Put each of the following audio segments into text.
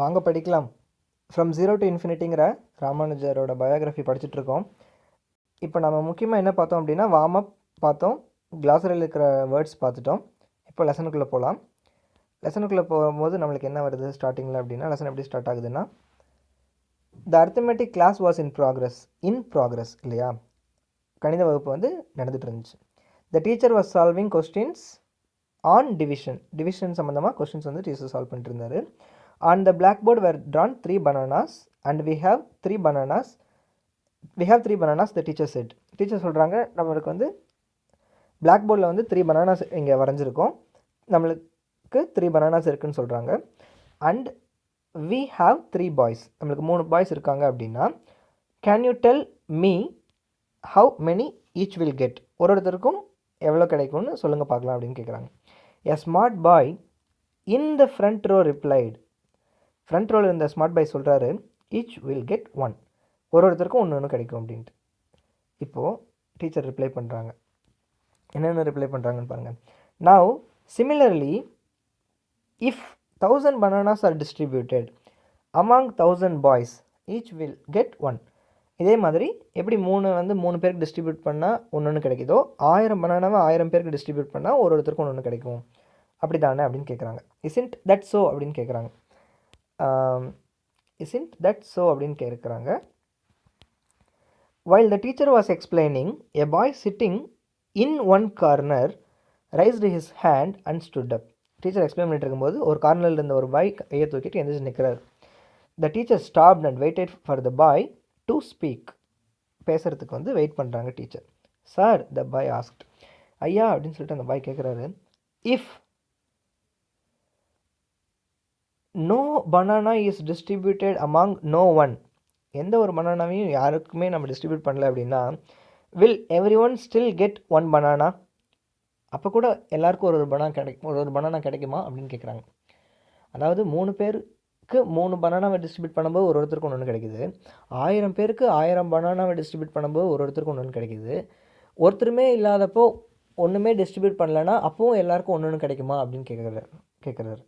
வாங்க படிக்கலாம். From zero to இன்ஃபினிட்டிங்கிற ராமானுஜரோட பயோகிராஃபி படிச்சுட்ருக்கோம். இப்போ நம்ம முக்கியமாக என்ன பார்த்தோம் அப்படின்னா, வார்ம் அப் பார்த்தோம், கிளாஸரியில் இருக்கிற வேர்ட்ஸ் பார்த்துட்டோம். இப்போ லெசனுக்குள்ளே போகலாம். லெசனுக்குள்ளே போகும்போது நம்மளுக்கு என்ன வருது ஸ்டார்டிங்கில் அப்படின்னா, லெசன் எப்படி ஸ்டார்ட் ஆகுதுன்னா, the arithmetic class was in progress இல்லையா? கணித வகுப்பு வந்து நடந்துகிட்டு இருந்துச்சு. The teacher was solving questions on division சம்மந்தமாக கொஸ்டின்ஸ் வந்து டீச்சர் சால்வ் பண்ணிட்டு இருந்தார். On the blackboard were drawn 3 bananas and we have 3 bananas, the teacher said. Teacher சொல்கிறாங்க, நம்மளுக்கு வந்து பிளாக்போர்டில் வந்து 3 bananas இங்கே வரைஞ்சிருக்கோம், நம்மளுக்கு 3 bananas இருக்குதுன்னு சொல்கிறாங்க. அண்ட் we have 3 boys, நம்மளுக்கு 3 பாய்ஸ் இருக்காங்க அப்படின்னா, can you tell me how many each will get, ஒருத்தருக்கும் எவ்வளோ கிடைக்கும்னு சொல்லுங்கள் பார்க்கலாம் அப்படின்னு கேட்குறாங்க. A smart boy in the front row replied, front ரோவில் இருந்த ஸ்மார்ட் பாய் சொல்கிறாரு, ஈச் வில் கெட் 1, ஒருத்தருக்கும் ஒன்று கிடைக்கும் அப்படின்ட்டு. இப்போது டீச்சர் ரிப்ளை பண்ணுறாங்க. என்னென்ன ரிப்ளை பண்ணுறாங்கன்னு பாருங்கள். Now similarly if 1000 bananas are distributed among 1000 boys each will get 1. இதே மாதிரி எப்படி 3 பேருக்கு டிஸ்ட்ரிபியூட் பண்ணால் ஒன்று கிடைக்குதோ, 1000 பனானாவை 1000 பேருக்கு டிஸ்ட்ரிபியூட் பண்ணால் ஒருத்தருக்கும் ஒன்று கிடைக்கும், அப்படி தானே அப்படின்னு கேட்குறாங்க. இஸ்ன்ட் தட் ஸோ அப்படின்னு கேட்குறாங்க. isn't that so அப்படின்னு கேட்குறாங்க. While the teacher was explaining, a boy sitting in one corner raised his hand and stood up. Teacher explain பண்ணிட்டு இருக்கும்போது ஒரு கார்னரில் இருந்த ஒரு பாய் கையை தூக்கிட்டு எந்திரிச்சு நிற்கிறார். The teacher stopped and waited for the boy to speak. பேசுகிறதுக்கு வந்து வெயிட் பண்ணுறாங்க teacher. Sir, the boy asked. ஐயா அப்படின்னு சொல்லிட்டு அந்த பாய் கேட்குறாரு, if no banana is distributed among no one, எந்த ஒரு பனானாவையும் யாருக்குமே நம்ம டிஸ்ட்ரிபியூட் பண்ணல அப்படின்னா, will everyone still get 1 banana, அப்போ கூட எல்லாருக்கும் ஒரு பனானா கிடைக்குமா அப்படின்னு கேட்குறாங்க. அதாவது 3 பேருக்கு 3 பனானாவை டிஸ்ட்ரிபியூட் பண்ணும்போது ஒருத்தருக்கு ஒன்று கிடைக்குது, 1000 பேருக்கு 1000 பனானாவை டிஸ்ட்ரிபியூட் பண்ணும்போது ஒருத்தருக்கு ஒன்று கிடைக்குது, ஒருத்தருமே இல்லாதப்போ ஒன்றுமே டிஸ்ட்ரிபியூட் பண்ணலைன்னா அப்போவும் எல்லாருக்கும் ஒன்று கிடைக்குமா அப்படின்னு கேட்குறாரு.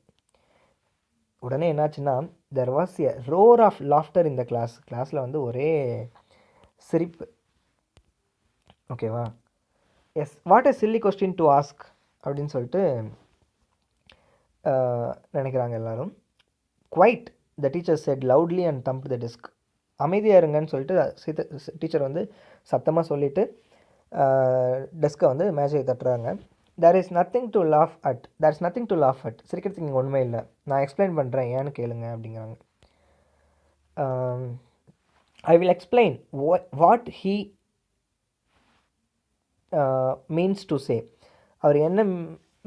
உடனே என்னாச்சுன்னா, there was a roar of laughter இந்த கிளாஸில் வந்து ஒரே சிரிப்பு. ஓகேவா? Yes, what a silly question to ask அப்படின்னு சொல்லிட்டு நினைக்கிறாங்க எல்லாரும். Quiet, the teacher said loudly and thump the desk. அமைதியாக இருங்கன்னு சொல்லிட்டு டீச்சர் வந்து சத்தமாக சொல்லிவிட்டு டெஸ்க்கை வந்து மேஜை தட்டுறாங்க. There is nothing to laugh at, சிரிக்கிறதுக்கு இங்கே ஒன்றுமே இல்லை, நான் எக்ஸ்பிளைன் பண்ணுறேன், ஏன்னு கேளுங்க அப்படிங்கிறாங்க. I will explain what he means to say. அவர் என்ன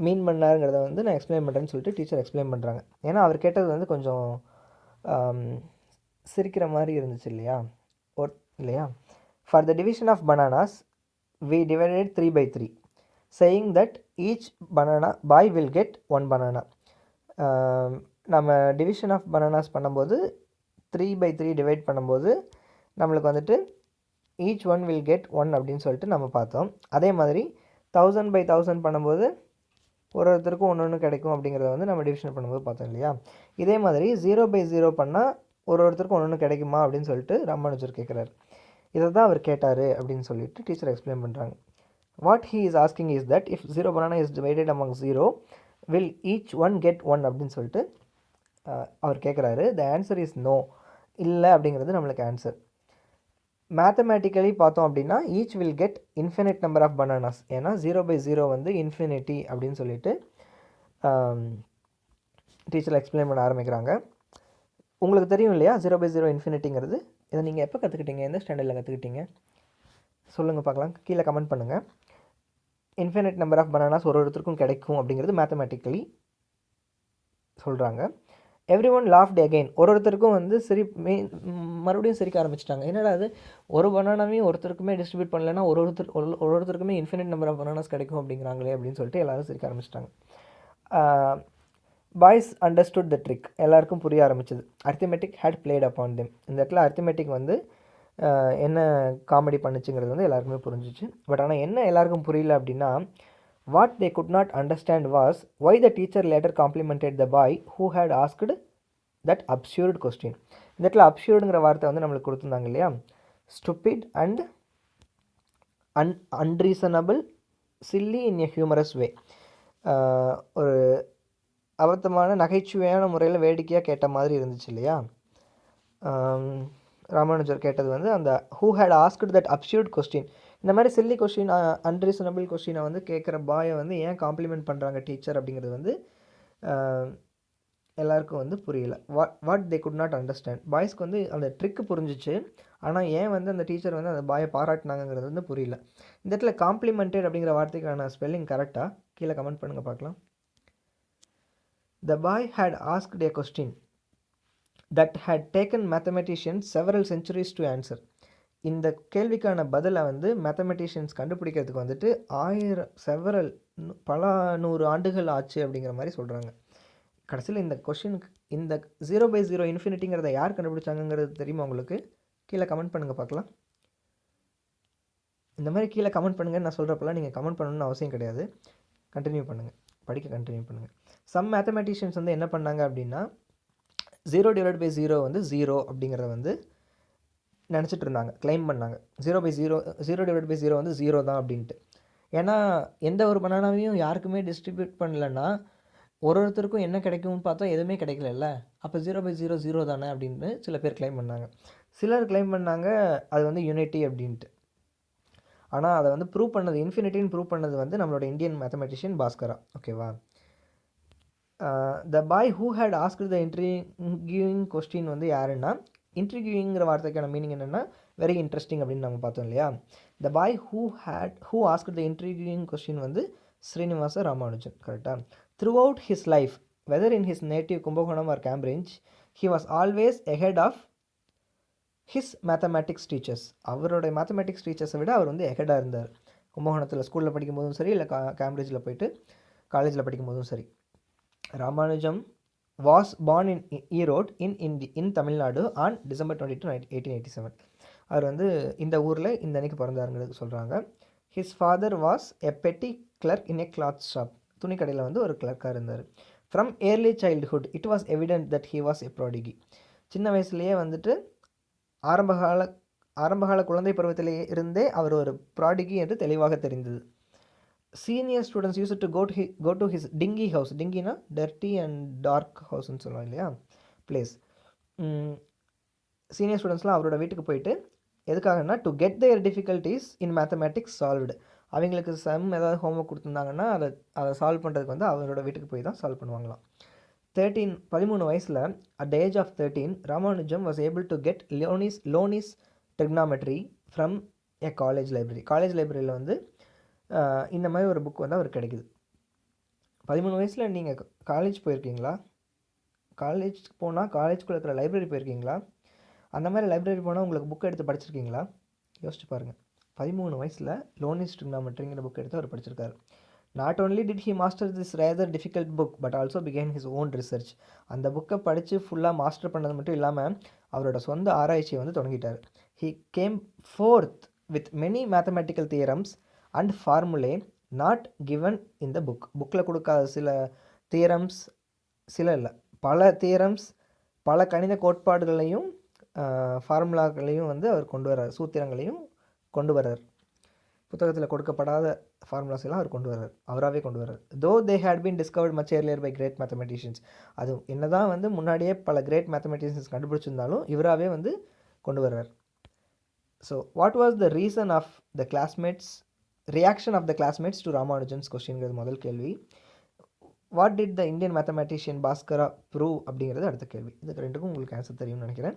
மீன் பண்ணாருங்கிறத வந்து நான் எக்ஸ்பிளைன் பண்ணுறேன்னு சொல்லிட்டு டீச்சர் எக்ஸ்பிளைன் பண்ணுறாங்க. ஏன்னா அவர் கேட்டது வந்து கொஞ்சம் சிரிக்கிற மாதிரி இருந்துச்சு இல்லையா? For the division of bananas we divided 3/3, saying that each boy will get 1 banana. நம்ம டிவிஷன் ஆஃப் பனானாஸ் பண்ணும்போது 3/3 டிவைட் பண்ணும்போது நம்மளுக்கு வந்துட்டு ஈச் ஒன் வில் கெட் 1 அப்படின்னு சொல்லிட்டு நம்ம பார்த்தோம். அதே மாதிரி 1000/1000 பண்ணும்போது ஒருத்தருக்கும் ஒன்று கிடைக்கும் அப்படிங்கிறத வந்து நம்ம டிவிஷன் பண்ணும்போது பார்த்தோம் இல்லையா? இதே மாதிரி 0/0 பண்ணால் ஒருத்தருக்கும் ஒன்று கிடைக்குமா அப்படின்னு சொல்லிட்டு ராமானுஜர் கேட்குறாரு. இதை தான் அவர் கேட்டார் அப்படின்னு சொல்லிட்டு டீச்சர் எக்ஸ்பிளைன் பண்ணுறாங்க. What he is asking is that if 0 banana is divided among 0 will each one get 1 அப்படின்னு சொல்லிட்டு அவர் கேட்குறாரு. த ஆன்சர் இஸ் நோ, இல்லை அப்படிங்கிறது நம்மளுக்கு ஆன்சர். மேத்தமேட்டிக்கலி பார்த்தோம் அப்படின்னா each will get infinite number of bananas, ஏன்னா 0/0 வந்து இன்ஃபினிட்டி அப்படின்னு சொல்லிட்டு டீச்சர் எக்ஸ்பிளைன் பண்ண ஆரம்பிக்கிறாங்க. உங்களுக்கு தெரியும் இல்லையா 0/0 இன்ஃபினிட்டிங்கிறது? இதை நீங்கள் எப்போ கற்றுக்கிட்டீங்க, எந்த ஸ்டாண்டர்டில் கற்றுக்கிட்டீங்க சொல்லுங்கள் பார்க்கலாம், கீழே கமெண்ட் பண்ணுங்கள். இன்ஃபினிட் நம்பர் ஆஃப் பனானாஸ் ஒருத்தருக்கும் கிடைக்கும் அப்படிங்கிறது மேத்தமேட்டிக்கலி சொல்கிறாங்க. எவ்ரி ஒன் லாஃப்ட் அகெயின், ஒருத்தருக்கும் வந்து மறுபடியும் சிரிக்க ஆரம்பிச்சிட்டாங்க. என்னடா அது, ஒரு பனானாவையும் ஒருத்தருக்குமே டிஸ்ட்ரிபியூட் பண்ணலைன்னா ஒருத்தருக்குமே இன்ஃபினிட் நம்பர் ஆஃப் பனானாஸ் கிடைக்கும் அப்படிங்கிறாங்களே அப்படின்னு சொல்லிட்டு எல்லோரும் சிரிக்க ஆரம்பிச்சிட்டாங்க. பாய்ஸ் அண்டர்ஸ்டுட் த ட்ரிக், எல்லாருக்கும் புரிய ஆரம்பிச்சது. Arithmetic had played upon them, இந்த இடத்துல அர்த்தமெட்டிக் வந்து என்ன காமெடி பண்ணுச்சுங்கிறது வந்து எல்லாருக்குமே புரிஞ்சிச்சு. பட் ஆனால் என்ன எல்லாருக்கும் புரியல அப்படின்னா, what they could not understand was why the teacher later complimented the boy who had asked that absurd question. இந்த இடத்துல அப்சூர்டுங்கிற வார்த்தை வந்து நம்மளுக்கு கொடுத்துருந்தாங்க இல்லையா, stupid and unreasonable, silly in a humorous way. ஒரு அபத்தமான நகைச்சுவையான முறையில் வேடிக்கையாக கேட்ட மாதிரி இருந்துச்சு இல்லையா. ராமானுஜர் கேட்டது வந்து அந்த who had asked that absurd question. இந்த மாதிரி சில்லி கொஸ்டின், அன்ரீசனபிள் கொஸ்டினை வந்து கேட்குற பாயை வந்து ஏன் காம்ப்ளிமெண்ட் பண்ணுறாங்க டீச்சர் அப்படிங்கிறது வந்து எல்லாருக்கும் வந்து புரியல. What they could not understand. பாய்ஸ்க்கு வந்து அந்த ட்ரிக்கு புரிஞ்சிச்சு, ஆனால் ஏன் வந்து அந்த டீச்சர் வந்து அந்த பாயை பாராட்டினாங்கிறது வந்து புரியல. இந்த இடத்துல காம்ப்ளிமெண்டட் அப்படிங்கிற வார்த்தைக்கான ஸ்பெல்லிங் கரெக்டாக கீழே கமெண்ட் பண்ணுங்கள் பார்க்கலாம். The boy had asked a question that had taken mathematicians several centuries to answer. இந்த கேள்விக்கான பதிலை வந்து மேத்தமெட்டிஷியன்ஸ் கண்டுபிடிக்கிறதுக்கு வந்துட்டு பல 100 ஆண்டுகள் ஆச்சு அப்படிங்கிற மாதிரி சொல்கிறாங்க. கடைசியில் இந்த கொஷினுக்கு இந்த 0/0 இன்ஃபினிட்டிங்கிறத யார் கண்டுபிடிச்சாங்கிறது தெரியுமா உங்களுக்கு? கீழே கமெண்ட் பண்ணுங்கள் பார்க்கலாம். இந்த மாதிரி கீழே கமெண்ட் பண்ணுங்கன்னு நான் சொல்கிறப்பெல்லாம் நீங்கள் கமெண்ட் பண்ணணும்னு அவசியம் கிடையாது. கண்டினியூ பண்ணுங்கள், படிக்க கண்டினியூ பண்ணுங்கள். சம் மேத்தமெட்டிஷியன்ஸ் வந்து என்ன பண்ணாங்க அப்படின்னா 0/0 வந்து 0 அப்படிங்கிறத வந்து நினச்சிட்டு இருந்தாங்க, கிளைம் பண்ணாங்க. 0/0 வந்து 0 தான் அப்படின்ட்டு. ஏன்னா எந்த ஒரு பனானாவையும் யாருக்குமே டிஸ்ட்ரிபியூட் பண்ணலன்னா ஒருத்தருக்கும் என்ன கிடைக்கும்னு பார்த்தா எதுவுமே கிடைக்கல. அப்போ 0/0 0 தானே அப்படின்னு சில பேர் கிளைம் பண்ணாங்க. சிலர் கிளைம் பண்ணாங்க அது வந்து யூனிட்டி அப்படின்ட்டு. ஆனால் அதை வந்து ப்ரூவ் பண்ணது, இன்ஃபினிட்டின்னு ப்ரூவ் பண்ணது வந்து நம்மளோட இந்தியன் மேத்தமெட்டிஷியன் பாஸ்கரா. ஓகேவா. The boy who had asked the intriguing question வந்து யாருன்னா, இன்ட்ரிகியூங்கிற வார்த்தைக்கான மீனிங் என்னென்னா வெரி இன்ட்ரெஸ்டிங் அப்படின்னு நம்ம பார்த்தோம் இல்லையா. The boy who asked the intriguing question வந்து ஸ்ரீனிவாச ராமானுஜன். கரெக்டாக. Throughout his life, whether in his native Kumbakonam or Cambridge, he was always ahead of his mathematics teachers. அவருடைய மேத்தமேட்டிக்ஸ் டீச்சர்ஸை விட அவர் வந்து எஹெடாக இருந்தார். கும்பகோணத்தில் ஸ்கூலில் படிக்கும் போதும் சரி, இல்லை கேம்பிரிட்ஜில் போயிட்டு காலேஜில் படிக்கும் போதும் சரி. Ramanujam was born in Erode in Tamil Nadu on December 22, 1887. அவர் வந்து இந்த ஊரில் இந்த அன்னைக்கு பிறந்தாருங்கிறது சொல்கிறாங்க. His father was a petty clerk in a cloth shop. துணிக்கடையில் வந்து ஒரு கிளர்க்காக இருந்தார். From early childhood it was evident that he was a prodigy. சின்ன வயசுலேயே வந்துட்டு ஆரம்பகால குழந்தை பருவத்திலேயே இருந்தே அவர் ஒரு ப்ராடிகி என்று தெளிவாக தெரிந்தது. Senior students used to go to his dingy house. டிங்கினா டர்ட்டி அண்ட் டார்க் ஹவுஸ்ன்னு சொல்லுவாங்க இல்லையா, பிளேஸ். சீனியர் ஸ்டூடெண்ட்ஸ்லாம் அவரோட வீட்டுக்கு போயிட்டு எதுக்காகனா to get their difficulties in mathematics solved. அவங்களுக்கு சம் ஏதாவது ஹோம்ஒர்க் கொடுத்துருந்தாங்கன்னா அதை சால்வ் பண்ணுறதுக்கு வந்து அவரோட வீட்டுக்கு போய் தான் சால்வ் பண்ணுவாங்களாம். 13 வயசில் at the age of 13 Ramanujan was able to get Loney's trigonometry from a college library. College லைப்ரரியில் வந்து இந்த மாதிரி ஒரு புக் வந்து அவருக்கு கிடைக்குது. 13 வயசில் நீங்கள் காலேஜ் போயிருக்கீங்களா? காலேஜ் போனால் காலேஜ்குள்ளே இருக்கிற லைப்ரரி போயிருக்கீங்களா? அந்த மாதிரி லைப்ரரி போனால் உங்களுக்கு புக் எடுத்து படிச்சிருக்கீங்களா? யோசிச்சு பாருங்கள். 13 வயசில் லோனிஸ் ட்ரிக்னாமெட்ரிங்கிற புக் எடுத்து அவர் படிச்சிருக்காரு. Not only did he master this rather difficult book but also began his own research. அந்த புக்கை படித்து ஃபுல்லாக மாஸ்டர் பண்ணது மட்டும் இல்லாமல் அவரோட சொந்த ஆராய்ச்சியை வந்து தொடங்கிட்டார். He came forth with many mathematical theorems and formulae not given in the புக்கில் கொடுக்காத சில தியரம்ஸ், பல தியரம்ஸ், பல கணித கோட்பாடுகளையும் ஃபார்முலாக்களையும் வந்து அவர் கொண்டு வர்றார், சூத்திரங்களையும் கொண்டு வர்றார். புத்தகத்தில் கொடுக்கப்படாத ஃபார்முலாஸ் எல்லாம் அவர் கொண்டு வர்றார், அவராகவே கொண்டு வர்றார். Though they had been discovered much earlier by great mathematicians. அது என்னதான் வந்து முன்னாடியே பல கிரேட் மேத்தமெட்டிஷியன்ஸ் கண்டுபிடிச்சிருந்தாலும் இவராகவே வந்து கொண்டு வர்றார். So what was the reason of the reaction of the classmates to Ramanujan's கொஸ்டின்கிறது முதல் கேள்வி. What did the Indian mathematician Bhaskara prove அப்படிங்கிறது அடுத்த கேள்வி. இதுக்கு ரெண்டுக்கும் உங்களுக்கு ஆன்சர் தெரியும்னு நினைக்கிறேன்.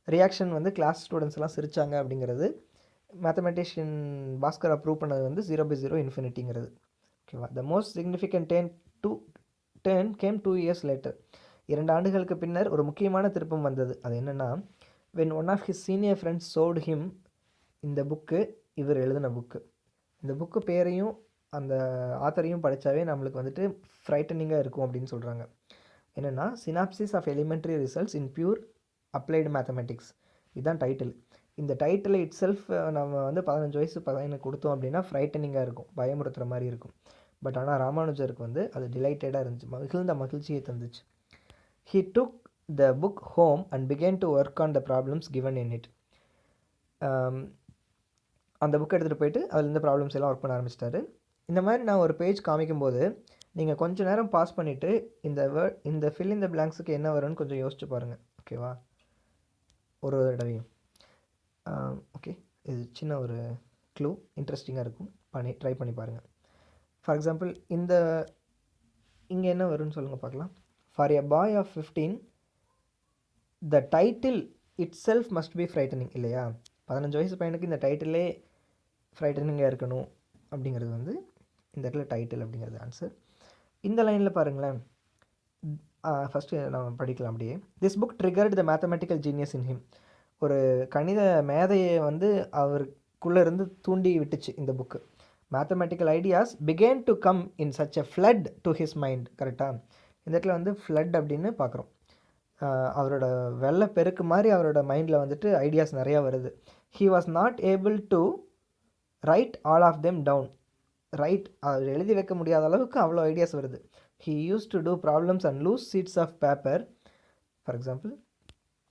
ரியாக்ஷன் வந்து கிளாஸ் ஸ்டூடெண்ட்ஸ் எல்லாம் சிரித்தாங்க அப்படிங்கிறது, மேத்தமெட்டிஷியன் பாஸ்கரா ப்ரூவ் பண்ணது வந்து 0/0 இன்ஃபினிட்டிங்கிறது. ஓகேவா. The most significant turn came 2 years later. 2 ஆண்டுகளுக்கு பின்னர் ஒரு முக்கியமான திருப்பம் வந்தது. அது என்னென்னா, when one of his senior friends sold him இந்த புக்கு, இவர் எழுதின புக்கு. இந்த புக்கு பேரையும் அந்த ஆத்தரையும் படித்தாவே நம்மளுக்கு வந்துட்டு ஃப்ரைட்டனிங்காக இருக்கும் அப்படின்னு சொல்கிறாங்க. என்னென்னா, synopsis of elementary results in pure applied mathematics. இதுதான் டைட்டில். இந்த டைட்டில் இட் செல்ஃப் நம்ம வந்து 15 வயசு பையனை கொடுத்தோம் அப்படின்னா ஃப்ரைட்டனிங்காக இருக்கும், பயமுறுத்துகிற மாதிரி இருக்கும். ஆனால் ராமானுஜருக்கு வந்து அது டிலைட்டடாக இருந்துச்சு, மகிழ்ச்சியை தந்துச்சு. He took the book home and began to work on the problems given in it. அந்த புக் எடுத்துகிட்டு போயிட்டு அதில் இந்த ப்ராப்ளம்ஸ் எல்லாம் ஒர்க் பண்ண ஆரம்பிச்சிட்டாரு. இந்த மாதிரி நான் ஒரு பேஜ் காமிக்கும்போது நீங்கள் கொஞ்சம் நேரம் பாஸ் பண்ணிவிட்டு இந்த ஃபில் இந்த பிளாங்க்ஸுக்கு என்ன வரும்னு கொஞ்சம் யோசிச்சு பாருங்கள். ஓகேவா? ஒரு தடவையும். ஓகே, இது சின்ன ஒரு க்ளூ, இன்ட்ரெஸ்டிங்காக இருக்கும், ட்ரை பண்ணி பாருங்கள். ஃபார் எக்ஸாம்பிள் இங்கே என்ன வரும்னு சொல்லுங்கள் பார்க்கலாம். For a boy of 15 the title itself must be frightening. இல்லையா? 15 வயசு பையனுக்கு இந்த டைட்டிலே ஃப்ரைட்டனிங்காக இருக்கணும் அப்படிங்கிறது வந்து இந்த இடத்துல டைட்டில் அப்படிங்கிறது ஆன்சர். இந்த லைனில் பாருங்களேன், ஃபஸ்ட்டு நம்ம படிக்கலாம் அப்படியே. This book triggered the mathematical genius in him. ஒரு கணித மேதையை வந்து அவருக்குள்ளே இருந்து தூண்டி விட்டுச்சு இந்த book. Mathematical ideas began to come in such a flood to his mind. கரெக்டாக? இந்த இடத்துல வந்து ஃப்ளட் அப்படின்னு பார்க்குறோம். அவரோட வெள்ளை பெருக்கு மாதிரி அவரோட மைண்டில் வந்துட்டு ஐடியாஸ் நிறையா வருது. He was not able to write all of them down. அவர் எழுதி வைக்க முடியாத அளவுக்கு அவ்வளோ ஐடியாஸ் வருது. He use to do problems and loose sheets of paper. For example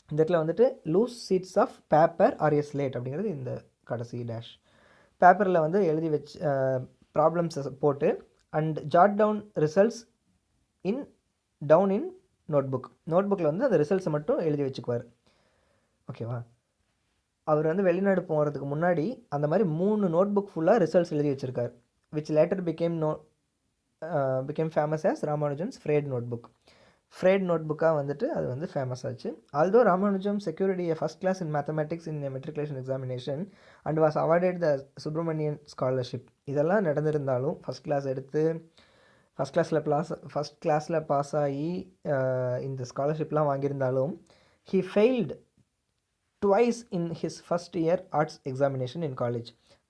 இந்த இடத்துல வந்துட்டு loose sheets of paper or a slate அப்படிங்கிறது இந்த கடைசி டேஷ். பேப்பரில் வந்து எழுதி வச்சு ப்ராப்ளம்ஸை போட்டு and jot down results down in நோட்புக்கில் வந்து அந்த ரிசல்ட்ஸை மட்டும் எழுதி வச்சுக்குவார். ஓகேவா? அவர் வந்து வெளிநாடு போகிறதுக்கு முன்னாடி அந்த மாதிரி 3 நோட்புக் ஃபுல்லாக ரிசல்ட்ஸ் எழுதி வச்சுருக்கார். Which later became famous as Ramanujan's frayed notebook. Frayed நோட்புக்காக வந்துட்டு அது வந்து ஃபேமஸ் ஆச்சு. Although Ramanujam secured a first class in mathematics in matriculation examination and was awarded the Subramanian scholarship. இதெல்லாம் நடந்திருந்தாலும் ஃபஸ்ட் கிளாஸில் பாஸ் ஆகி இந்த ஸ்காலர்ஷிப்லாம் வாங்கியிருந்தாலும் he failed twice in his first year arts examination in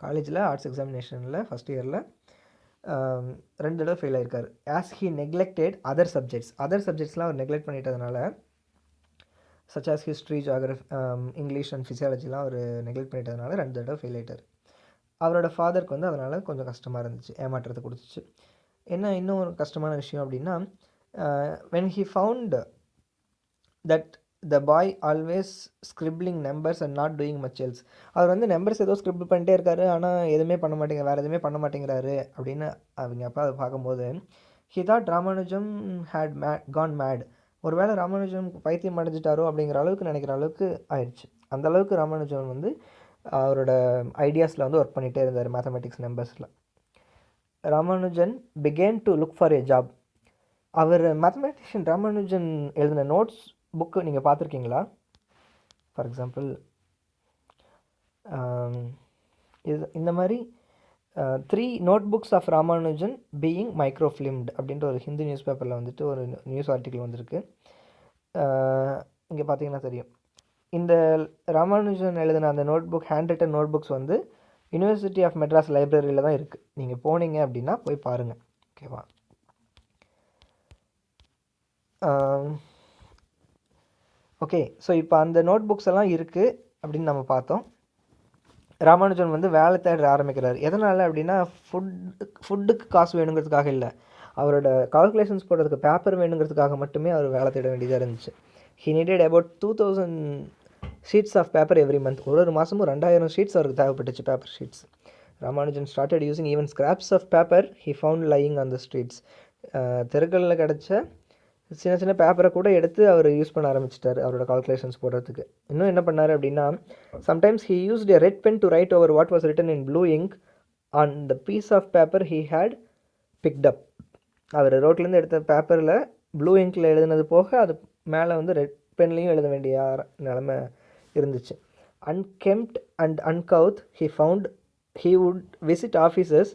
காலேஜில் ஆர்ட்ஸ் எக்ஸாமினேஷனில் ஃபஸ்ட் இயரில் 2 தடவை ஃபெயில் ஆகிருக்கார். ஆஸ் ஹீ நெக்லெக்டட் அதர் சப்ஜெக்ட்ஸ்லாம் அவர் நெக்லெக்ட் பண்ணிட்டதுனால, such as history, geography, English and ஃபிசியாலஜிலாம் அவர் நெக்லெக்ட் பண்ணிட்டதுனால 2 தடவை ஃபெயில் ஆகிட்டார். அவரோட ஃபாதருக்கு வந்து அதனால் கொஞ்சம் கஷ்டமாக இருந்துச்சு, ஏமாற்றத்தை கொடுத்துச்சு. என்ன இன்னும் ஒரு கஷ்டமான விஷயம் அப்படின்னா, when he found that the boy always scribbling numbers and not doing much else. அவர் வந்து நம்பர்ஸ் ஏதோ ஸ்கிரிப்ட் பண்ணிட்டே இருக்காரு, ஆனால் வேறு எதுவுமே பண்ண மாட்டேங்கிறாரு அப்படின்னு அவங்க அப்பா அதை பார்க்கும்போது, he thought Ramanujam had gone mad. ஒரு வேளை ராமானுஜம் பைத்தியம் அடைஞ்சிட்டாரோ அப்படிங்கிற அளவுக்கு நினைக்கிற அளவுக்கு ஆயிடுச்சு. அந்த அளவுக்கு ராமானுஜம் வந்து அவரோட ஐடியாஸில் வந்து ஒர்க் பண்ணிகிட்டே இருந்தார் மேத்தமெட்டிக்ஸ் நம்பர்ஸில். Ramanujan began to look for a job. அவர் மேத்தமெட்டிஷியன் ராமானுஜன் எழுதின நோட்ஸ் புக்கு நீங்கள் பார்த்துருக்கீங்களா? ஃபார் எக்ஸாம்பிள் இந்த மாதிரி 3 நோட்புக்ஸ் ஆஃப் ராமானுஜன் பீயிங் மைக்ரோஃபிலிம்டு அப்படின்ற ஒரு ஹிந்து நியூஸ் பேப்பரில் வந்துட்டு ஒரு நியூஸ் ஆர்டிக்கிள் வந்திருக்கு. இங்கே பார்த்தீங்கன்னா தெரியும். இந்த ராமானுஜன் எழுதின அந்த நோட்புக், ஹேண்ட் ரிட்டன் நோட்புக்ஸ் வந்து யூனிவர்சிட்டி ஆஃப் மெட்ராஸ் லைப்ரரியில் தான் இருக்குது. நீங்கள் போனீங்க அப்படின்னா போய் பாருங்கள். ஓகேவா? ஓகே, ஸோ இப்போ அந்த நோட் புக்ஸ் எல்லாம் இருக்குது அப்படின்னு நம்ம பார்த்தோம். ராமானுஜன் வந்து வேலை தேட ஆரம்பிக்கிறார். எதனால் அப்படின்னா, ஃபுட்டுக்கு காசு வேணுங்கிறதுக்காக இல்லை, அவரோட கால்குலேஷன்ஸ் போடுறதுக்கு பேப்பர் வேணுங்கிறதுக்காக மட்டுமே அவர் வேலை தேட வேண்டியதாக இருந்துச்சு. He needed about 2000 sheets of paper every month. ஒரு மாதமும் 2000 ஷீட்ஸ் அவருக்கு தேவைப்பட்டுச்சு, paper sheets. Ramanujan started using even scraps of paper he found lying on the streets. தெருக்களில் கிடச்ச சின்ன சின்ன பேப்பரை கூட எடுத்து அவர் யூஸ் பண்ண ஆரம்பிச்சிட்டார் அவரோட கால்குலேஷன்ஸ் போடுறதுக்கு. இன்னும் என்ன பண்ணார் அப்படின்னா, sometimes he used a red pen to write over what was written in blue ink on the piece of paper he had picked up. அவர் ரோட்லேருந்து எடுத்த பேப்பரில் ப்ளூ இங்கில் எழுதினது போக அது மேலே வந்து ரெட் பென்லேயும் எழுத வேண்டிய நிலமை இருந்துச்சு. அன்கெம்ப்ட் and அன்கவுத் he would visit offices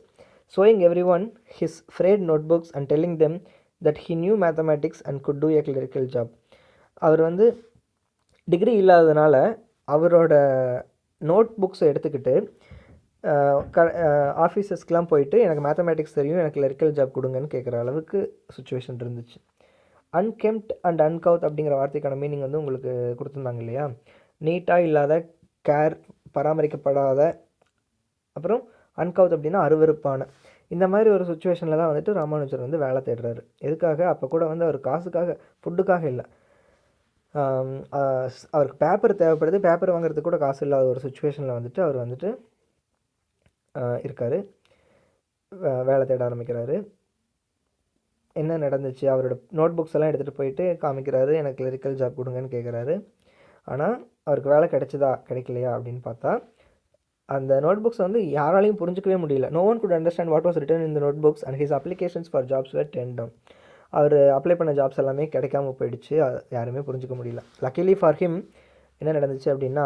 showing everyone his frayed notebooks and telling them that he knew mathematics and could do a clerical job. அவர் வந்து டிகிரி இல்லாததுனால அவரோட நோட் புக்ஸை எடுத்துக்கிட்டு ஆஃபீஸஸ்க்கெலாம் போயிட்டு எனக்கு மேத்தமேட்டிக்ஸ் தெரியும், எனக்கு கிளரிக்கல் ஜாப் கொடுங்கன்னு கேட்குற அளவுக்கு சுச்சுவேஷன் இருந்துச்சு. அன்கெம்ப்ட் அண்ட் அன்கவுத் அப்படிங்கிற வார்த்தைக்கான மீனிங் வந்து உங்களுக்கு கொடுத்துருந்தாங்க இல்லையா? நீட்டாக இல்லாத, பராமரிக்கப்படாத, அப்புறம் அன்கவுத் அப்படின்னா அருவருப்பான. இந்த மாதிரி ஒரு சுச்சுவேஷனில் தான் வந்துட்டு ராமானுஜர் வந்து வேலை தேடுறாரு. எதுக்காக? அப்போ கூட வந்து அவர் காசுக்காக, ஃபுட்டுக்காக இல்லை, அவருக்கு பேப்பர் தேவைப்படுது, பேப்பர் வாங்குறதுக்கு கூட காசு இல்லாத ஒரு சுச்சுவேஷனில் வந்துட்டு அவர் வந்துட்டு இருக்கார். வேலை தேட ஆரம்பிக்கிறாரு. என்ன நடந்துச்சு, அவரோட நோட் புக்ஸ் எல்லாம் எடுத்துகிட்டு போயிட்டு காமிக்கிறாரு, எனக்கு கிளரிக்கல் ஜாப் கொடுங்கன்னு கேட்குறாரு. ஆனால் அவருக்கு வேலை கிடைச்சதா கிடைக்கலையா அப்படின்னு பார்த்தா, அந்த நோட் புக்ஸ் வந்து யாராலையும் புரிஞ்சிக்கவே முடியல. No one could understand what was written in the notebooks and his applications for jobs were turned down. அவர் அப்ளை பண்ண ஜாப்ஸ் எல்லாமே கிடைக்காம போயிடுச்சு, யாருமே புரிஞ்சிக்க முடியல. லக்கிலி ஃபார் ஹிம் என்ன நடந்துச்சு அப்படின்னா,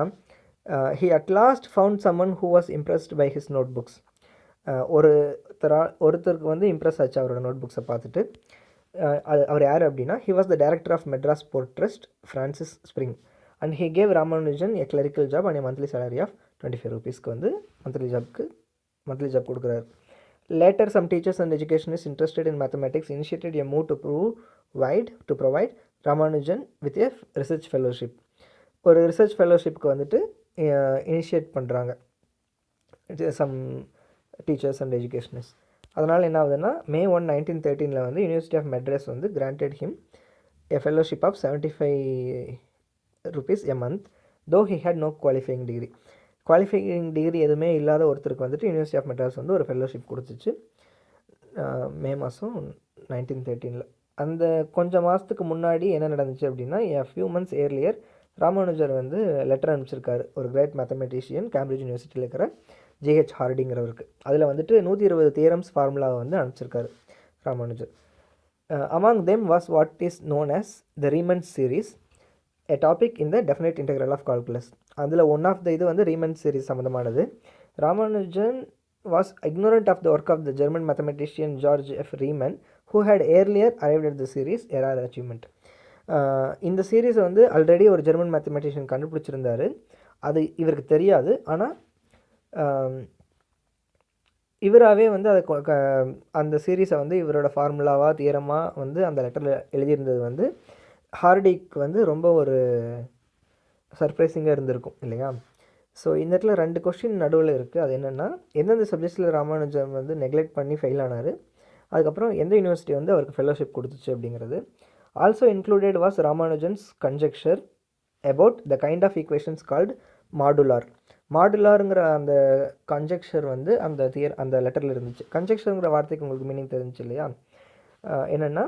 he at last found someone who was impressed by his notebooks. ஒருத்தருக்கு வந்து இம்ப்ரெஸ் ஆச்சு அவரோட நோட் புக்ஸை பார்த்துட்டு. அவர் யார் அப்படின்னா, he was the director of Madras board trust, Francis spring. And he gave Ramanujan a clerical job and a monthly salary of 25 rupeesக்கு வந்து monthly job கொடுக்குறாரு. Later some teachers and educationist interested in mathematics initiated a move to provide Ramanujan with a research fellowship. ஒரு research ஃபெலோஷிப்க்கு வந்துட்டு initiate பண்ணுறாங்க some teachers and educationist. அதனால் என்ன ஆகுதுன்னா, May 1, 1913 வந்து university of Madras வந்து granted him a fellowship of 75 rupees a month, though he had no qualifying degree. Qualifying degree எதுவுமே இல்லாத ஒருத்தருக்கு வந்துட்டு யூனிவர்சிட்டி ஆஃப் மெட்ராஸ் வந்து ஒரு ஃபெலோஷிப் கொடுத்துச்சு மே மாதம் 1913. அந்த கொஞ்சம் மாதத்துக்கு முன்னாடி என்ன நடந்துச்சு அப்படின்னா, a few months earlier Ramanujar வந்து லெட்டர் அனுப்பிச்சிருக்காரு ஒரு கிரேட் மேத்தமெட்டிஷியன் கேம்பிரிட்ஜ் யூனிவர்சிட்டியில் இருக்கிற ஜிஹெச் ஹார்டிங்கிறவருக்கு. அதில் வந்துட்டு 120 தியரம்ஸ் ஃபார்முலாவை வந்து அனுப்பிச்சிருக்காரு Ramanujar. Among them was what is known as the Riemann series, a topic in the definite integral of calculus. அதில் ஒன் ஆஃப் த இது வந்து ரீமன் சீரிஸ் சம்மந்தமானது. Ramanujan was ignorant of the work of the German mathematician George F. Riemann, who had earlier arrived at the series a rare achievement. இந்த சீரீஸை வந்து already ஒரு German mathematician கண்டுபிடிச்சிருந்தார், அது இவருக்கு தெரியாது. ஆனால் இவராகவே வந்து அதை அந்த சீரீஸை வந்து இவரோட ஃபார்முலாவாக தியரமாக வந்து அந்த லெட்டரில் எழுதியிருந்தது வந்து ஹார்டிக்கு வந்து ரொம்ப ஒரு சர்ப்ரைசிங்காக இருந்திருக்கும் இல்லையா. ஸோ இந்த இடத்துல 2 கொஸ்டின் நடுவில் இருக்குது. அது என்னென்னா, எந்தெந்த சப்ஜெக்ட்ஸில் ராமானுஜன் வந்து நெக்லெக்ட் பண்ணி ஃபெயில் ஆனார், அதுக்கப்புறம் எந்த யூனிவர்சிட்டி வந்து அவருக்கு ஃபெலோஷிப் கொடுத்துச்சு அப்படிங்கிறது. Also included was Ramanujan's conjecture about the kind of equations called மாடுலாருங்கிற அந்த கன்ஜெக்சர் வந்து அந்த லெட்டரில் இருந்துச்சு. கன்ஜெக்சருங்கிற வார்த்தைக்கு உங்களுக்கு மீனிங் தெரிஞ்சிச்சு இல்லையா. என்னென்னா,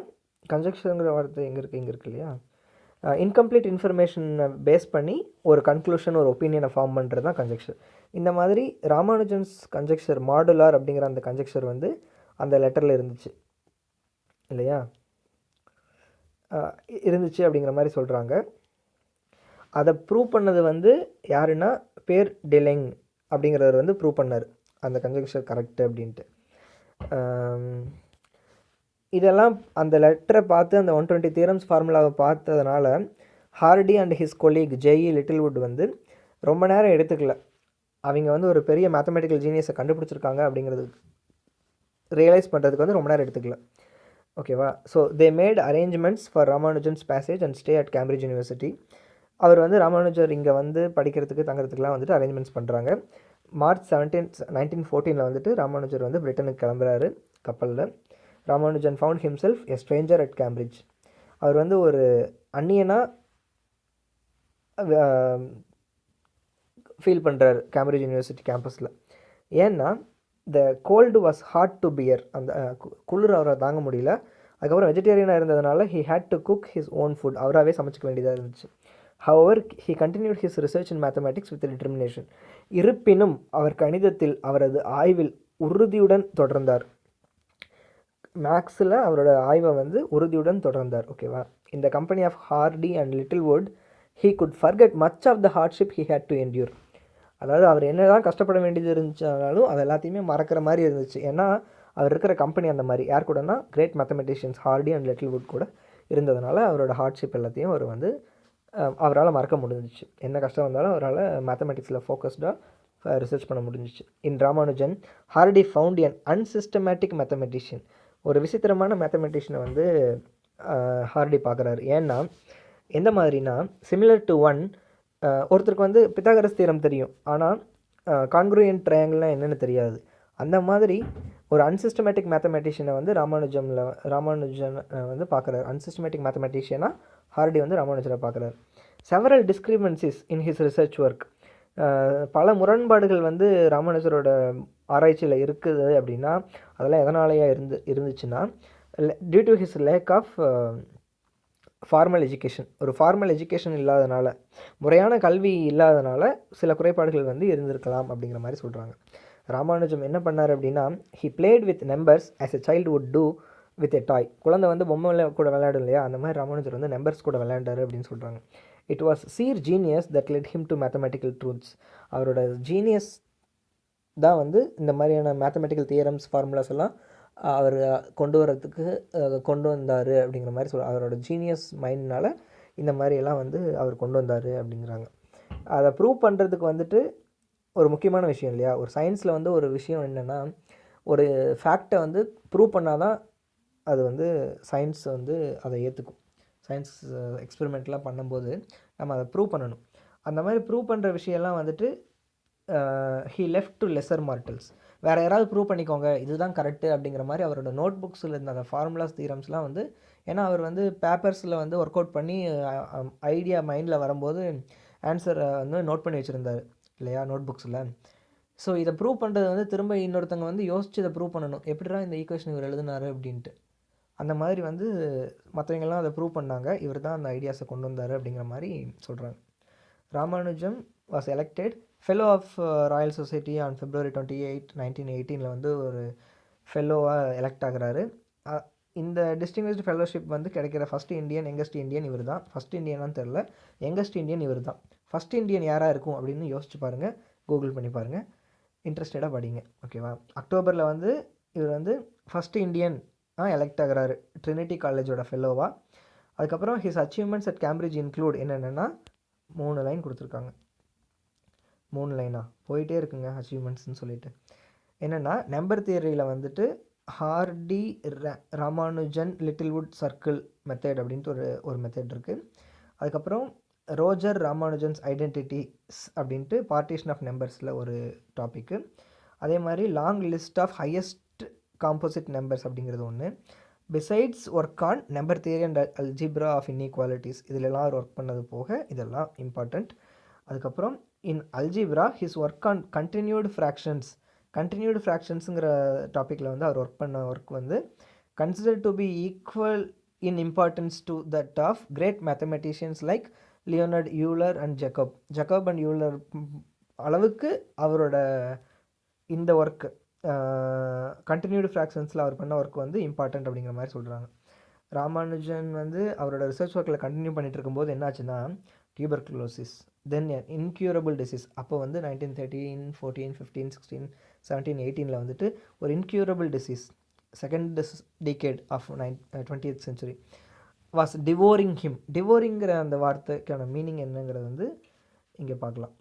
கன்ஜெக்ஷனுங்கிற வார்த்தை இங்கே இருக்கு இல்லையா, இன்கம்ப்ளீட் இன்ஃபர்மேஷனை பேஸ் பண்ணி ஒரு கன்க்ளூஷன் ஒரு ஒப்பீனியனை ஃபார்ம் பண்ணுறது தான் கன்ஜெக்ஷர். இந்த மாதிரி ராமானுஜன்ஸ் கன்ஜெக்ஷர் மாடுலார் அப்படிங்கிற அந்த கன்ஜெக்ஷர் வந்து அந்த லெட்டரில் இருந்துச்சு அப்படிங்கிற மாதிரி சொல்கிறாங்க. அதை ப்ரூவ் பண்ணது வந்து யாருன்னா பேர் டெலெங் அப்படிங்கிறவர் வந்து ப்ரூவ் பண்ணார் அந்த கன்ஜெக்ஷர் கரெக்டு அப்படின்ட்டு. இதெல்லாம் அந்த லெட்டரை பார்த்து அந்த 120 தியரம்ஸ் ஃபார்முலாவை பார்த்ததுனால Hardy and his colleague J Littlewood வந்து ரொம்ப நேரம் எடுத்துக்கல. அவங்க வந்து ஒரு பெரிய மேத்தமெட்டிக்கல் ஜீனியஸை கண்டுபிடிச்சிருக்காங்க அப்படிங்கிறது ரியலைஸ் பண்ணுறதுக்கு வந்து ரொம்ப நேரம் எடுத்துக்கல. ஓகேவா. So they made arrangements for Ramanujan's passage and stay at Cambridge university. அவர் வந்து ராமானுஜர் இங்கே வந்து படிக்கிறதுக்கு தங்குறதுக்குலாம் வந்துட்டு அரேஞ்ச்மெண்ட்ஸ் பண்ணுறாங்க. March 17, 1914 வந்துட்டு ராமானுஜர் வந்து பிரிட்டனுக்கு கிளம்புறாரு கப்பலில். Ramanujan found himself a stranger at Cambridge. அவர் வந்து ஒரு அந்நியனாக ஃபீல் பண்ணுறாரு கேம்பிரிட்ஜ் யூனிவர்சிட்டி கேம்பஸில். ஏன்னா the cold was hard to bear, அந்த குளிர் அவரை தாங்க முடியல. அதுக்கப்புறம் வெஜிடேரியனாக இருந்ததுனால he had to cook his own food, அவராகவே சமைச்சிக்க வேண்டியதாக இருந்துச்சு. However he continued his research in mathematics with determination. இருப்பினும் அவர் கணிதத்தில் அவரது ஆய்வில் உறுதியுடன் தொடர்ந்தார். மேக்ஸில் அவரோட ஆய்வை வந்து உறுதியுடன் தொடர்ந்தார். ஓகேவா. இந்த company of Hardy and Littlewood he could forget much of the hardship he had to endure. அதாவது அவர் என்ன தான் கஷ்டப்பட வேண்டியது இருந்துச்சாலும் அது எல்லாத்தையுமே மறக்கிற மாதிரி இருந்துச்சு. ஏன்னா அவர் இருக்கிற கம்பெனி அந்த மாதிரி யார் கூடனா great mathematicians Hardy and Littlewood கூட இருந்ததுனால அவரோட ஹார்ட்ஷிப் எல்லாத்தையும் அவர் வந்து அவரால் மறக்க முடிஞ்சிச்சு. என்ன கஷ்டம் வந்தாலும் அவரால் மேத்தமெட்டிக்ஸில் ஃபோக்கஸ்டாக ரிசர்ச் பண்ண முடிஞ்சிச்சு. இன் ராமானுஜன் ஹார்டி ஃபவுண்ட் என் அன்சிஸ்டமேட்டிக் மேத்தமெட்டிஷியன். ஒரு விசித்திரமான மேத்தமெட்டிஷியனை வந்து ஹார்டி பார்க்குறாரு. ஏன்னா எந்த மாதிரினா, சிமிலர் டு ஒருத்தருக்கு வந்து பித்தாகரஸ் தியரம் தெரியும், ஆனால் கான்க்ரூயன்ட் ட்ரையாங்கிள்னால் என்னென்னு தெரியாது. அந்த மாதிரி ஒரு அன்சிஸ்டமேட்டிக் மேத்தமெட்டிஷியனை வந்து ராமானுஜன் வந்து பார்க்குறாரு. அன்சிஸ்டமேட்டிக் மேத்தமெட்டிஷியனாக ஹார்டி வந்து ராமானுஜரை பார்க்குறாரு. Several discrepancies in his research work. பல முரண்பாடுகள் வந்து ராமானுஜரோட ஆராய்ச்சியில் இருக்குது அப்படின்னா அதெல்லாம் எதனாலேயா இருந்துச்சுன்னா due to his lack of formal education. ஒரு ஃபார்மல் எஜுகேஷன் இல்லாதனால, முறையான கல்வி இல்லாதனால சில குறைபாடுகள் வந்து இருந்திருக்கலாம் அப்படிங்கிற மாதிரி சொல்கிறாங்க. ராமானுஜம் என்ன பண்ணார் அப்படின்னா, he played with numbers as a child would do with a toy. குழந்தை வந்து பொம்மை கூட விளையாடும் இல்லையா, அந்த மாதிரி ராமானுஜர் வந்து நம்பர்ஸ் கூட விளையாண்டாரு அப்படின்னு சொல்கிறாங்க. இட் வாஸ் சீர் genius that let him to mathematical truths. அவரோட ஜீனியஸ் தான் வந்து இந்த மாதிரியான மேத்தமெட்டிக்கல் தியரம்ஸ் ஃபார்முலாஸ் எல்லாம் அவர் கொண்டு வந்தார் அப்படிங்கிற மாதிரி அவரோட ஜீனியஸ் மைண்ட்னால் இந்த மாதிரியெல்லாம் வந்து அவர் கொண்டு வந்தார் அப்படிங்கிறாங்க. அதை ப்ரூவ் பண்ணுறதுக்கு வந்துட்டு ஒரு முக்கியமான விஷயம் இல்லையா, ஒரு சயின்ஸில் வந்து ஒரு விஷயம் என்னென்னா, ஒரு ஃபேக்டை வந்து ப்ரூவ் பண்ணால் தான் அது வந்து சயின்ஸ் வந்து அதை ஏற்றுக்கும். சயின்ஸ் எக்ஸ்பெரிமெண்ட்லாம் பண்ணும்போது நம்ம அதை ப்ரூவ் பண்ணணும். அந்த மாதிரி ப்ரூவ் பண்ணுற விஷயம்லாம் வந்துட்டு he left to lesser mortals. வேறு யாராவது ப்ரூவ் பண்ணிக்கோங்க இதுதான் கரெக்டு அப்படிங்கிற மாதிரி அவரோட நோட் புக்ஸில் இருந்த அந்த ஃபார்முலாஸ் தீரம்ஸ்லாம் வந்து, ஏன்னா அவர் வந்து பேப்பர்ஸில் வந்து ஒர்க் அவுட் பண்ணி ஐடியா மைண்டில் வரும்போது ஆன்சரை வந்து நோட் பண்ணி வச்சுருந்தார் இல்லையா நோட் புக்ஸில். ஸோ இதை ப்ரூவ் பண்ணுறது வந்து திரும்ப இன்னொருத்தங்க வந்து யோசித்து இதை ப்ரூவ் பண்ணணும், எப்படிடா இந்த ஈக்குவேஷன் இவர் எழுதினார் அப்படின்ட்டு. அந்த மாதிரி வந்து மற்றவங்கெல்லாம் அதை ப்ரூவ் பண்ணாங்க, இவர் தான் அந்த ஐடியாஸை கொண்டு வந்தார் அப்படிங்கிற மாதிரி சொல்கிறாங்க. Ramanujam was elected fellow of Royal Society on February 28, 1918 வந்து ஒரு ஃபெல்லோவாக எலெக்ட் ஆகிறாரு. இந்த டிஸ்டிங்விஷ்டு ஃபெல்லோஷிப் வந்து கிடைக்கிற ஃபஸ்ட் இந்தியன், யங்கஸ்ட் இந்தியன் இவர் தான். ஃபஸ்ட் இந்தியனான்னு தெரில, யங்கஸ்ட் இந்தியன் இவர் தான். ஃபஸ்ட் இந்தியன் யாராக இருக்கும் அப்படின்னு யோசிச்சு பாருங்கள், கூகுள் பண்ணி பாருங்கள், இன்ட்ரெஸ்டடாக படிங்க. ஓகேவா. அக்டோபரில் வந்து இவர் வந்து ஃபஸ்ட் இந்தியன் எலெக்ட் ஆகிறாரு ட்ரினிட்டி காலேஜோட ஃபெல்லோவாக. அதுக்கப்புறம் his achievements at Cambridge include என்னென்னா 3 லைன் கொடுத்துருக்காங்க. 3 லைனாக போயிட்டே இருக்குங்க அச்சீவ்மெண்ட்ஸ்னு சொல்லிட்டு. என்னென்னா நம்பர் தியரியில் வந்துட்டு Hardy Ramanujan Littlewood circle method அப்படின்ட்டு ஒரு மெத்தட் இருக்குது. அதுக்கப்புறம் ரோஜர் ராமானுஜன்ஸ் ஐடென்டிட்டிஸ் அப்படின்ட்டு பார்ட்டிஷன் ஆஃப் நம்பர்ஸில் ஒரு டாப்பிக்கு. அதே மாதிரி long list of highest composite numbers அப்படிங்கிறது ஒன்று. Besides work on number theory and algebra of inequalities, இதிலெல்லாம் அவர் ஒர்க் பண்ணது போக இதெல்லாம் இம்பார்ட்டண்ட். அதுக்கப்புறம் in algebra his work on continued ஃப்ராக்ஷன்ஸுங்கிற டாப்பிக்கில் வந்து அவர் ஒர்க் பண்ண ஒர்க் வந்து consider to be equal in importance to that of great mathematicians like Leonhard Euler and Jacob and Euler அளவுக்கு அவரோட இந்த ஒர்க்கு கண்டினியூடு ஃப்ராக்ஷன்ஸில் அவர் பண்ண ஒர்க் வந்து இம்பார்ட்டண்ட் அப்படிங்கிற மாதிரி சொல்கிறாங்க. ராமானுஜன் வந்து அவரோட ரிசர்ச் ஒர்க்கில் கண்டினியூ பண்ணிகிட்டு இருக்கும்போது என்னாச்சுன்னா டியூபர்குலோசிஸ், தென் இன்க்யூரபிள் டிசீஸ். அப்போ வந்து 1913, 14, 15, 16, 17, 18 வந்துட்டு ஒரு incurable disease, second decade of 20th century was devouring him. டிவோரிங்கிற அந்த வார்த்தைக்கான மீனிங் என்னங்கிறது வந்து இங்கே பார்க்கலாம்.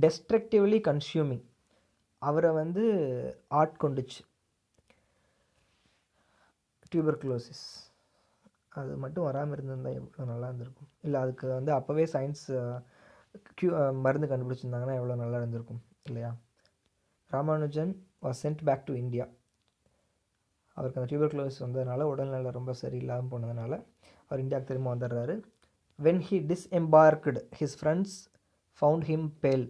டெஸ்ட்ரக்டிவ்லி கன்சியூமிங், அவரை வந்து ஆட்கொண்டுச்சு. டியூபர்குலோசிஸ் அது மட்டும் வராமல் இருந்திருந்தால் எவ்வளோ நல்லா இருந்திருக்கும். இல்லை அதுக்கு வந்து அப்போவே சயின்ஸ் மருந்து கண்டுபிடிச்சிருந்தாங்கன்னா எவ்வளோ நல்லா இருந்திருக்கும் இல்லையா. Ramanujan was sent back to India. அவருக்கு அந்த டியூபர்குலோசிஸ் வந்ததுனால உடல்நிலை ரொம்ப சரியில்லாமல் போனதுனால அவர் இந்தியாவுக்கு திரும்ப வந்துடுறாரு. When he disembarked his friends found him pale.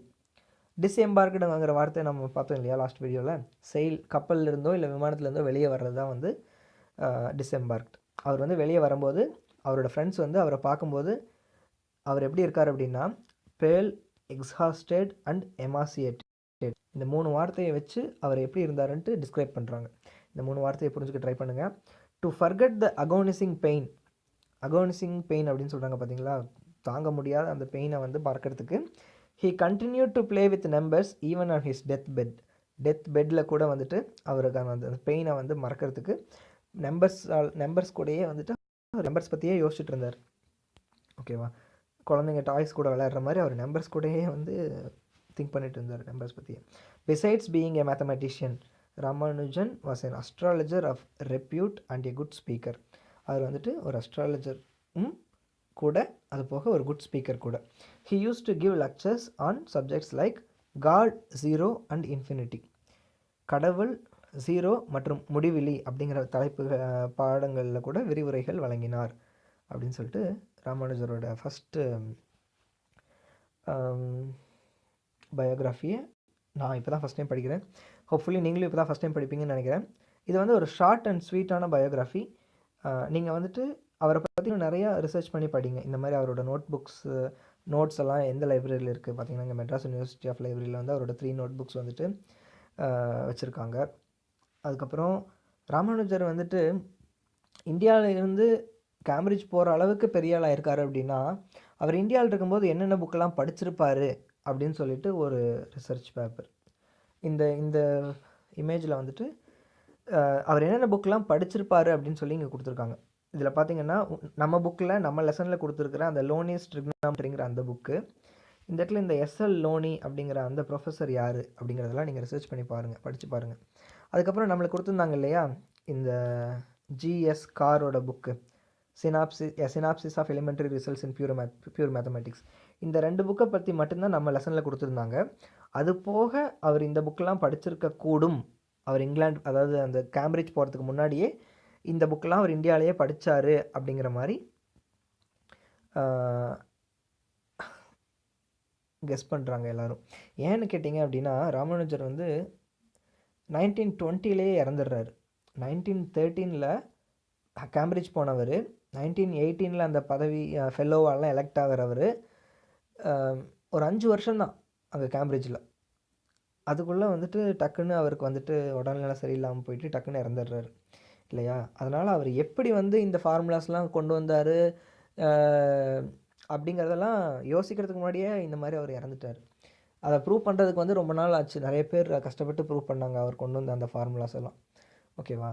டிஸ்எம்பார்க்குடுங்கிற வார்த்தை நம்ம பார்த்தோம் இல்லையா லாஸ்ட் வீடியோவில். கப்பலில் இருந்தோ இல்லை விமானத்துலேருந்தோ வெளியே வர்றது தான் வந்து டிஸ்எம்பார்க்ட். அவர் வந்து வெளியே வரும்போது அவரோட ஃப்ரெண்ட்ஸ் வந்து அவரை பார்க்கும்போது அவர் எப்படி இருக்கார் அப்படின்னா பேல், எக்ஸாஸ்டட் அண்ட் எமாசியேட்டட், இந்த 3 வார்த்தையை வச்சு அவர் எப்படி இருந்தாருன்ட்டு டிஸ்கிரைப் பண்ணுறாங்க. இந்த 3 வார்த்தையை புரிஞ்சுக்க ட்ரை பண்ணுங்கள். To forget the agonising pain அப்படின்னு சொல்கிறாங்க பார்த்தீங்களா, தாங்க முடியாத அந்த பெயினை வந்து மறக்கிறதுக்கு. He continue to play with numbers even on his death பெட்டில் கூட வந்துட்டு அவருக்கான அந்த பெயினை வந்து மறக்கிறதுக்கு நம்பர்ஸ் கூடயே வந்துட்டு நம்பர்ஸ் பற்றியே யோசிச்சுட்டு இருந்தார். ஓகேவா. குழந்தைங்க டாய்ஸ் கூட விளையாடுற மாதிரி அவர் நம்பர்ஸ் கூடயே வந்து திங்க் பண்ணிட்டு இருந்தார் நம்பர்ஸ் பற்றியே. Besides being a mathematician, Ramanujan was an astrologer of repute and a good speaker. அவர் வந்துட்டு ஒரு அஸ்ட்ராலஜரும் கூட, அது போக ஒரு குட் ஸ்பீக்கர் கூட. He use to give lectures on subjects like God, zero and infinity. கடவுள், ஜீரோ மற்றும் முடிவிலி அப்படிங்கிற தலைப்பு பாடங்களில் கூட விரிவுரைகள் வழங்கினார். அப்படின்னு சொல்லிட்டு ராமானுஜரோட ஃபஸ்ட்டு பயோகிராஃபியை நான் இப்போ தான் ஃபஸ்ட் டைம் படிக்கிறேன். ஹோப்ஃபுல்லி நீங்களும் இப்போ தான் ஃபஸ்ட் டைம் படிப்பீங்கன்னு நினைக்கிறேன். இது வந்து ஒரு ஷார்ட் அண்ட் ஸ்வீட்டான பயோகிராஃபி. நீங்கள் வந்துட்டு அவரை பற்றி நிறையா ரிசர்ச் பண்ணி படிங்க. இந்த மாதிரி அவரோட நோட்ஸ் எல்லாம் எந்த லைப்ரரியில் இருக்குது பார்த்தீங்கன்னா, இங்கே மெட்ராஸ் யூனிவர்சிட்டி ஆஃப் லைப்ரரியில் வந்து அவரோட 3 நோட் புக்ஸ் வந்துட்டு வச்சுருக்காங்க. அதுக்கப்புறம் ராமானுஜர் வந்துட்டு இந்தியாவிலிருந்து கேம்பிரிட்ஜ் போகிற அளவுக்கு பெரிய ஆளாக இருக்கார் அப்படின்னா, அவர் இந்தியாவில் இருக்கும்போது என்னென்ன புக்கெல்லாம் படிச்சிருப்பார் அப்படின்னு சொல்லிட்டு ஒரு ரிசர்ச் பேப்பர். இந்த இந்த இமேஜில் வந்துட்டு அவர் என்னென்ன புக்கெலாம் படிச்சிருப்பார் அப்படின்னு சொல்லி இங்கே கொடுத்துருக்காங்க. இதில் பார்த்தீங்கன்னா, நம்ம புக்கில் நம்ம லெசனில் கொடுத்துருக்குற அந்த லோனிஸ் ட்ரிக்னாமெட்ரிங்கிற அந்த புக்கு, இந்த இடத்துல இந்த எஸ்எல் லோனி அப்படிங்கிற அந்த ப்ரொஃபஸர் யார் அப்படிங்கிறதெல்லாம் நீங்கள் ரிசர்ச் பண்ணி பாருங்கள், படித்து பாருங்கள். அதுக்கப்புறம் நம்மளுக்கு கொடுத்துருந்தாங்க இல்லையா, இந்த ஜிஎஸ் காரோட book synopsis of elementary results in pure mathematics. இந்த 2 புக்கை பற்றி மட்டும்தான் நம்ம லெசனில் கொடுத்துருந்தாங்க. அது போக அவர் இந்த புக்கெலாம் படிச்சிருக்கக்கூடும். அவர் இங்கிலாந்து, அதாவது அந்த கேம்பிரிட்ஜ் போகிறதுக்கு முன்னாடியே இந்த புக்கெலாம் அவர் இந்தியாவிலேயே படித்தார் அப்படிங்கிற மாதிரி கெஸ் பண்ணுறாங்க எல்லோரும். ஏன்னு கேட்டிங்க அப்படின்னா, ராமானுஜர் வந்து 1920லேயே இறந்துடுறாரு. 1913 கேம்பிரிட்ஜ் போனவர், 1918 அந்த பதவி ஃபெல்லோவாலாம் எலெக்ட் ஆகிறவர். ஒரு 5 வருஷம்தான் அங்கே கேம்பிரிட்ஜில். அதுக்குள்ளே வந்துட்டு டக்குன்னு அவருக்கு வந்துட்டு உடல்நிலை சரியில்லாமல் போயிட்டு டக்குன்னு இறந்துடுறாரு இல்லையா. அதனால் அவர் எப்படி வந்து இந்த ஃபார்முலாஸ்லாம் கொண்டு வந்தார் அப்படிங்கிறதெல்லாம் யோசிக்கிறதுக்கு முன்னாடியே இந்த மாதிரி அவர் இறந்துட்டார். அதை ப்ரூவ் பண்ணுறதுக்கு வந்து ரொம்ப நாள் ஆச்சு. நிறைய பேர் கஷ்டப்பட்டு ப்ரூவ் பண்ணாங்க அவர் கொண்டு வந்த அந்த ஃபார்முலாஸ் எல்லாம். ஓகேவா.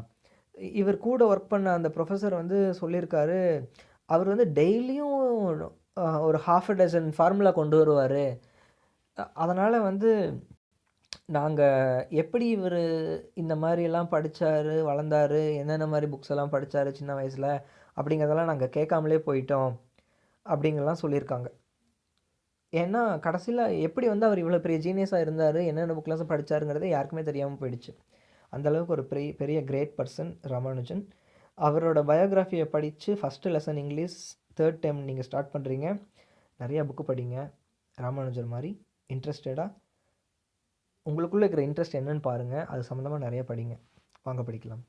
இவர் கூட ஒர்க் பண்ண அந்த ப்ரொஃபஸர் வந்து சொல்லியிருக்காரு, அவர் வந்து டெய்லியும் ஒரு 1/2 ஃபார்முலா கொண்டு வருவார். அதனால் வந்து நாங்கள் எப்படி இவர் இந்த மாதிரிலாம் படித்தார், வளர்ந்தார், என்னென்ன மாதிரி புக்ஸ் எல்லாம் படித்தார் சின்ன வயசில் அப்படிங்கிறதெல்லாம் நாங்கள் கேட்காமலே போயிட்டோம் அப்படிங்கலாம் சொல்லியிருக்காங்க. ஏன்னா கடைசியில் எப்படி வந்து அவர் இவ்வளோ பெரிய ஜீனியஸாக இருந்தார், என்னென்ன புக்லாம் படித்தாருங்கிறது யாருக்குமே தெரியாமல் போயிடுச்சு. அந்தளவுக்கு ஒரு பெரிய கிரேட் பர்சன் ராமானுஜன். அவரோட பயோகிராஃபியை படித்து first lesson English 3rd time நீங்கள் ஸ்டார்ட் பண்ணுறீங்க. நிறையா புக்கு படிங்க. ராமானுஜர் மாதிரி இன்ட்ரெஸ்டடாக உங்களுக்குள்ளே இருக்கிற இன்ட்ரெஸ்ட் என்னென்னு பாருங்கள். அது சம்மந்தமாக நிறைய படிங்க. வாங்க படிக்கலாம்.